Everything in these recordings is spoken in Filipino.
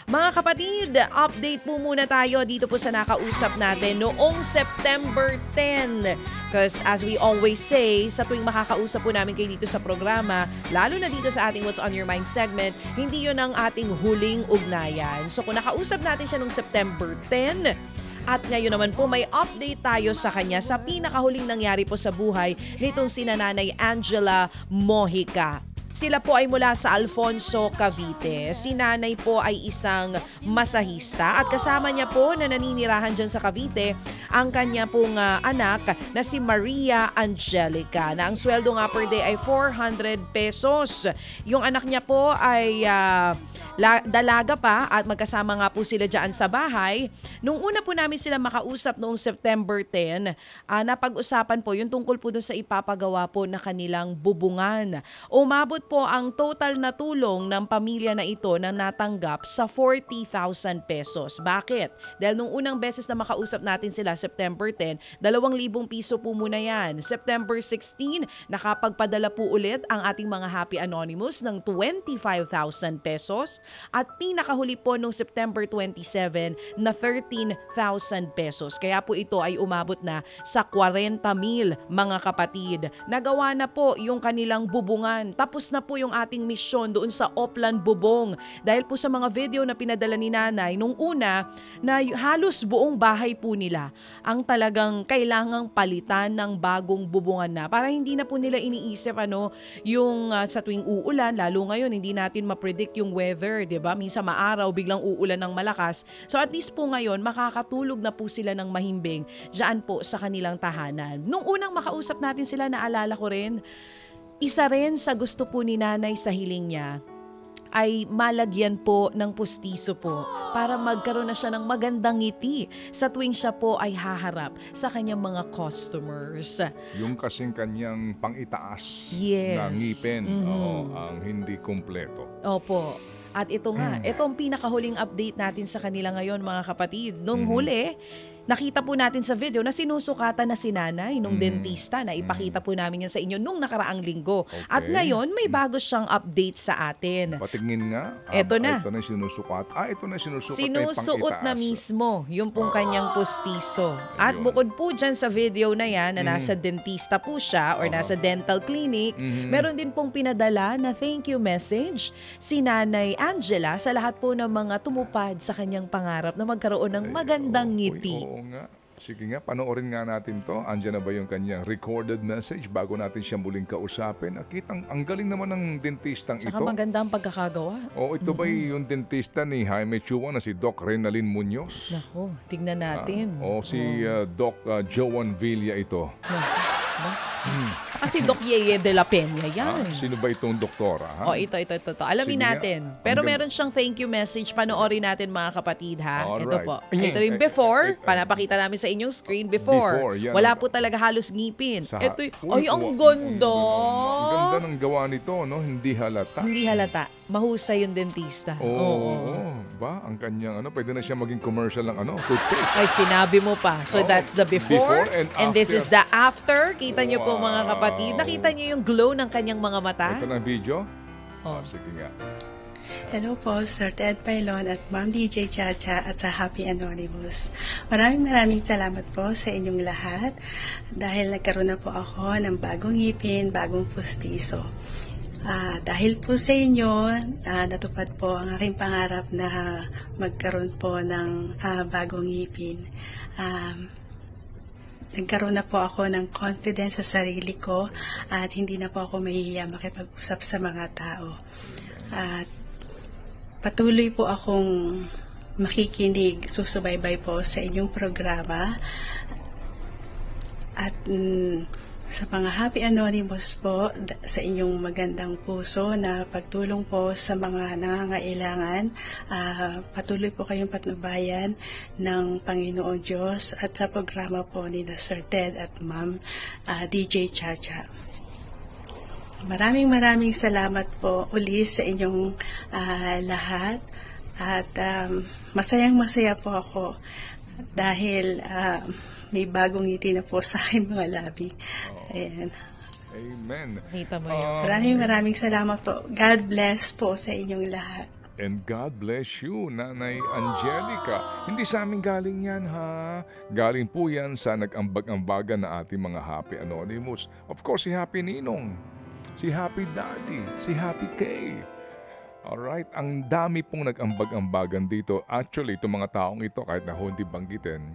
Mga kapatid, update po muna tayo dito po sa nakausap natin noong September 10. Because as we always say, sa tuwing makakausap po namin kayo dito sa programa, lalo na dito sa ating What's on Your Mind segment, hindi yun ang ating huling ugnayan. So kung nakausap natin siya noong September 10, at ngayon naman po may update tayo sa kanya sa pinakahuling nangyari po sa buhay nitong sina Nanay Angela Mojica. Sila po ay mula sa Alfonso, Cavite. Si nanay po ay isang masahista at kasama niya po na naninirahan dyan sa Cavite ang kanya pong anak na si Maria Angelica na ang sweldo nga per day ay 400 pesos. Yung anak niya po ay dalaga pa at magkasama nga po sila dyan sa bahay. Nung una po namin sila makausap noong September 10, napag-usapan po yung tungkol po dun sa ipapagawa po na kanilang bubungan. Umabot po ang total na tulong ng pamilya na ito na natanggap sa 40,000 pesos. Bakit? Dahil nung unang beses na makausap natin sila September 10, 2,000 piso po muna yan. September 16, nakapagpadala po ulit ang ating mga Happy Anonymous ng 25,000 pesos. At pinakahuli po nung September 27 na 13,000 pesos. Kaya po ito ay umabot na sa 40,000 mga kapatid. Nagawa na po yung kanilang bubungan. Tapos na po yung ating misyon doon sa Oplan Bubong. Dahil po sa mga video na pinadala ni nanay, nung una na halos buong bahay po nila ang talagang kailangang palitan ng bagong bubungan na para hindi na po nila iniisip yung sa tuwing uulan, lalo ngayon hindi natin ma-predict yung weather, 'di ba? Minsan maaraw, biglang uulan ng malakas. So at least po ngayon makakatulog na po sila ng mahimbing diyan po sa kanilang tahanan. Nung unang makausap natin sila, naalala ko rin, isa rin sa gusto po ni nanay sa hiling niya ay malagyan po ng pustiso po para magkaroon na siya ng magandang ngiti sa tuwing siya po ay haharap sa kanyang mga customers. Yung kasing kanyang pang-itaas yes. na ngipin, ang hindi kumpleto. Opo. At ito nga, itong pinakahuling update natin sa kanila ngayon mga kapatid. Nung huli, nakita po natin sa video na sinusukatan na si nanay nung dentista na ipakita po namin yan sa inyo nung nakaraang linggo. Okay. At ngayon, may bago siyang update sa atin. Patingin nga. Ito na. Ito na sinusukat. Ito na sinusukat. Sinusuot na mismo yung pong kanyang pustiso. At Ayun. bukod po dyan sa video na yan na nasa dentista po siya or nasa dental clinic, meron din pong pinadala na thank you message si Nanay Angela sa lahat po ng mga tumupad sa kanyang pangarap na magkaroon ng magandang ngiti. Oo nga. Sige nga, panoorin nga natin to. Andiyan na ba yung kanyang recorded message bago natin siya muling kausapin? Nakitang ang galing naman ng dentistang ito. Saka maganda ang pagkakagawa. O ito ba yung dentista ni Jaime Chua na si Doc Renalyn Munoz? Nako, tignan natin. O si Doc Joan Villa ito. Kasi Doc Yeye de la Peña yan. Sino ba itong doktora? Ha? Ito. Alamin Sige natin. nga. Pero meron siyang thank you message. Panoorin natin mga kapatid ha. Alright. Ito po. Ito yung before. Panapakita namin sa inyong screen before. Yan. Wala po talaga halos ngipin. Ito, ay, ang ganda. Ang ganda ng gawa nito, no? Hindi halata. Hindi halata. Mahusay yung dentista. Oo. Ba? Ang kanyang pwede na siya maging commercial ng toothpaste. Ay, sinabi mo pa. So that's the before. and this after. is the after. Kita niyo po mga kapatid. Nakita niyo yung glow ng kanyang mga mata? Ito na video? Sige nga. Hello po, Sir Ted Pailon at Ma'am DJ Chacha at sa Happy Anonymous. Maraming salamat po sa inyong lahat dahil nagkaroon na po ako ng bagong ngipin, bagong pustiso. Dahil po sa inyo, natupad po ang aking pangarap na magkaroon po ng bagong ngipin. Nagkaroon na po ako ng confidence sa sarili ko at hindi na po ako mahihiya makipag-usap sa mga tao. At patuloy po akong makikinig, susubaybay po sa inyong programa. At sa mga Happy Anonymous po, sa inyong magandang puso na pagtulong po sa mga nangangailangan, patuloy po kayong patnubayan ng Panginoon Diyos at sa programa po ni Sir Ted at Ma'am DJ Chacha. Maraming salamat po uli sa inyong lahat at masayang-masaya po ako dahil may bagong ngiti na po sa akin mga labi. Ayan. Amen. Kita mo yun. Maraming salamat po. God bless po sa inyong lahat. And God bless you, Nanay Angelica. Hindi sa amin galing yan, ha? Galing po yan sa nag-ambag-ambagan na ating mga Happy Anonymous. Of course, si Happy Ninong, si Happy Daddy, si Happy Kay. Alright, ang dami pong nag-ambag-ambagan dito. Actually, itong mga taong ito, kahit na hindi banggitin,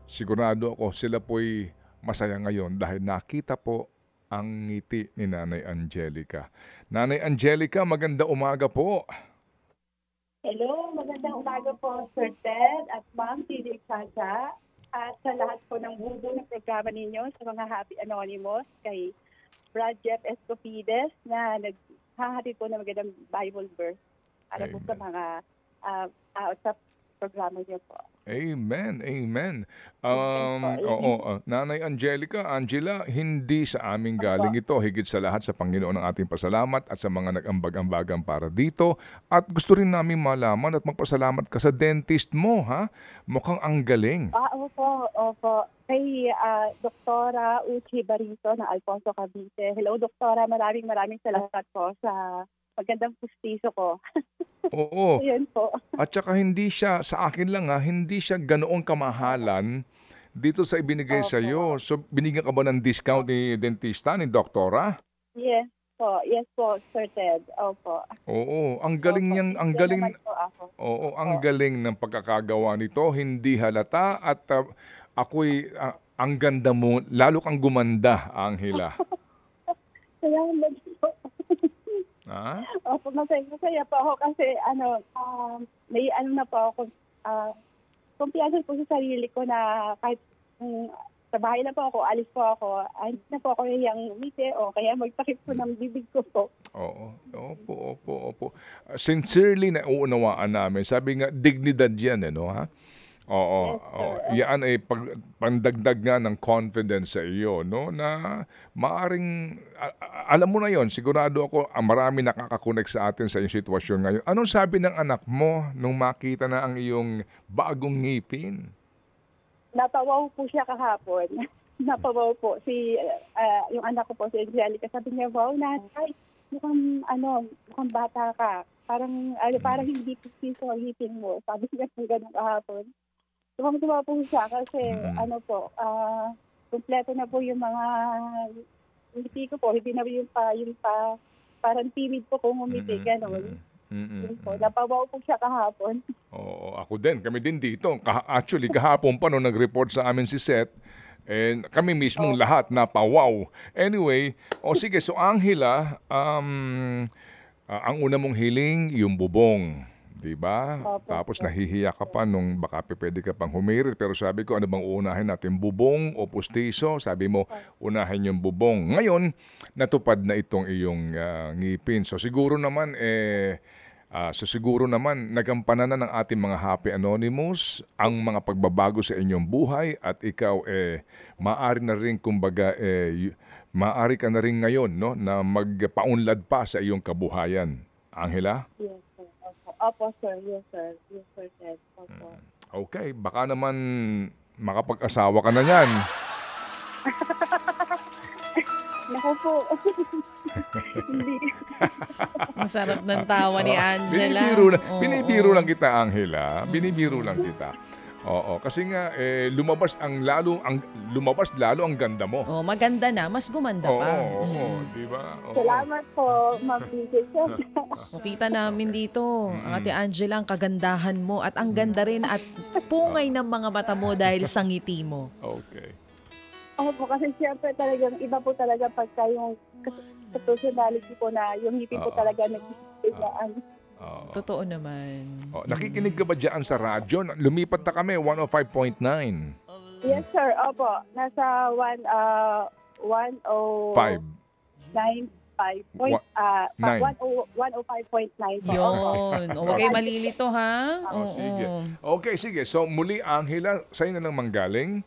sigurado ako sila po'y masaya ngayon dahil nakita po ang ngiti ni Nanay Angelica. Nanay Angelica, maganda umaga po. Hello, magandang umaga po Sir Ted at Ma'am DJ Chacha at sa lahat po ng bubo ng programa ninyo sa mga Happy Anonymous kay Brad Jeff Escofides na naghahatid po ng magandang Bible verse para po sa mga sa programa niyo po. Amen, amen. Nanay Angela, hindi sa aming galing ito. Higit sa lahat sa Panginoon ang ating pasalamat at sa mga nag-ambag-ambagan para dito. At gusto rin namin malaman at magpasalamat ka sa dentist mo, ha? Mukhang ang galing. Opo. Kay Doktora Uchi Barito ng Alfonso Cavite. Hello, Doktora. Maraming salamat po sa magandang pustiso ko. Oo. Ayan po. At saka hindi siya, sa akin lang hindi siya ganoong kamahalan dito sa ibinigay sa iyo. So binigyan ka ba ng discount ni dentista, ni doktora? Yes po, Sir Ted. Opo. Oo, ang galing niyang, ang galing. Oo, ang galing ng pagkakagawa nito, hindi halata at ang ganda mo, lalo kang gumanda, Angela. Salamat po. Ha? Opo, masaya po ako kasi may na po ako, kumpiyansa po sa sarili ko na kahit sa bahay na po ako, alis po ako, hindi na po ako yung umiti o kaya magtakip po ng bibig ko po. Oo, opo. Sincerely na uunawaan namin. Sabi nga, dignidad yan, ha? Oo. Yan ay pandagdag nga ng confidence sa iyo, no? Na maaring, alam mo na yon, sigurado ako, marami nakakakonek sa atin sa iyong sitwasyon ngayon. Anong sabi ng anak mo nung makita na ang iyong bagong ngipin? Napawaw po siya kahapon. Napawaw po. Yung anak ko po, si Angelica, sabi niya, wow, nanay, mukhang bata ka. Parang hindi po piso ang ngipin mo. Sabi niya po ganun kahapon. Tuwang-tuwa po siya kasi kumpleto na po yung mga ngiti ko po. Hindi na yung parang timid po kung umiti, gano'n. Napawaw po siya kahapon. Oo, ako din. Kami din dito. Actually, kahapon pa nung nag-report sa amin si Seth, and kami mismong lahat napawaw. Anyway, sige. So, Angela, ang una mong hiling, yung bubong. Diba? Tapos nahihiya ka pa nung baka pwede ka pang humirit. Pero sabi ko, ano bang uunahin natin? Bubong o pustiso? Sabi mo, unahin yung bubong. Ngayon, natupad na itong iyong ngipin. So siguro naman, nagampanan na ng ating mga Happy Anonymous ang mga pagbabago sa inyong buhay at ikaw, maaari na rin, kumbaga, maaari ka na rin ngayon, no, na magpaunlad pa sa iyong kabuhayan. Angela? Yes, sir. Opo, sir. Yes, sir. Yes, sir, Ted. Opo. Okay, baka naman makapag-asawa ka na yan. Naku po. Hindi. Masarap ng tawa ni Angela. Binibiro lang kita, Angela. Binibiro lang kita. Oo, kasi nga lumabas lalo ang ganda mo. Oh, maganda na, mas gumanda pa. Oo, di ba? Salamat po, Ma'am DJ. Makita namin dito, Ate Angela, ang kagandahan mo at ang ganda rin at pungay ng mga mata mo dahil sa ngiti mo. Okay. Opo, kasi siyempre talagang iba po talaga pagka yung personality po na yung ngipin po talaga nag-iigaan. Totoo naman. Nakikinig ka ba dyan sa radyo? Lumipat na kami, 105.9. Yes, sir. Opo. Nasa 105.9. 105.9. Yun. Huwag kayo malilito, ha? Sige. Okay, sige. So muli, Angela, sa'yo na lang manggaling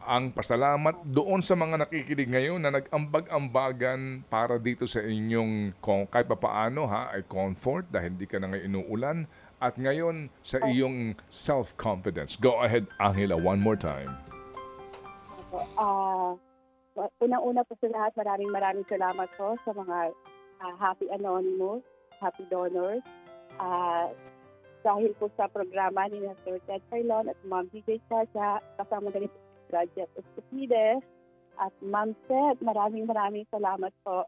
ang pasalamat doon sa mga nakikinig ngayon na nag-ambag-ambagan para dito sa inyong kahit pa paano ay comfort dahil hindi ka na ngayon inuulan at ngayon sa iyong self-confidence. Go ahead, Angela, one more time. Unang-una po sa lahat, maraming salamat po sa mga Happy Anonymous, Happy Donors, Dahil po sa programa ni Sir Ted Pailon at Ma'am DJ Chacha, kasama na rin po si Bridget Estupides at Ma'am Seth, maraming salamat po.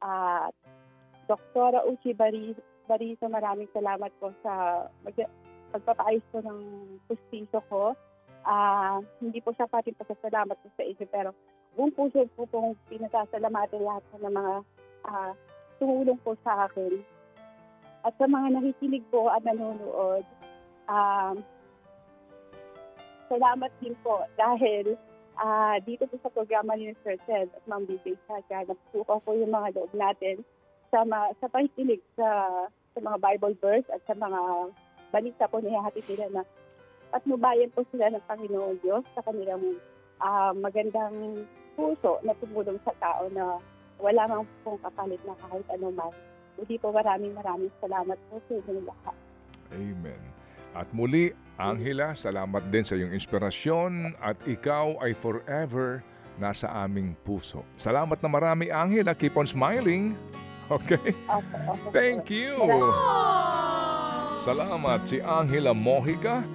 At Doktora Uchi Barito, maraming salamat po sa pagpapaayos po ng pustiso ko. Hindi po sa pating pasasalamat po sa inyo, pero buong puso po pong pinasasalamatan lahat ng mga tumulong po sa akin. At sa mga nakikinig po at nanonood, salamat din po dahil dito po sa programa ni Sir Ted at Ma'am DJ Chacha, napupukaw po yung mga loob natin sa pakikinig sa mga Bible verse at sa mga balita po nihahatid nila na patnubayan po sila ng Panginoon Diyos sa kanilang magandang puso na tumulong sa tao na wala mang pong kapalit na kahit anuman. Hindi po maraming salamat po sa inyong lahat. Amen. At muli, Angela, salamat din sa iyong inspirasyon at ikaw ay forever nasa aming puso. Salamat na marami, Angela. Keep on smiling. Okay? Okay. Thank you. Salamat si Angela Mojica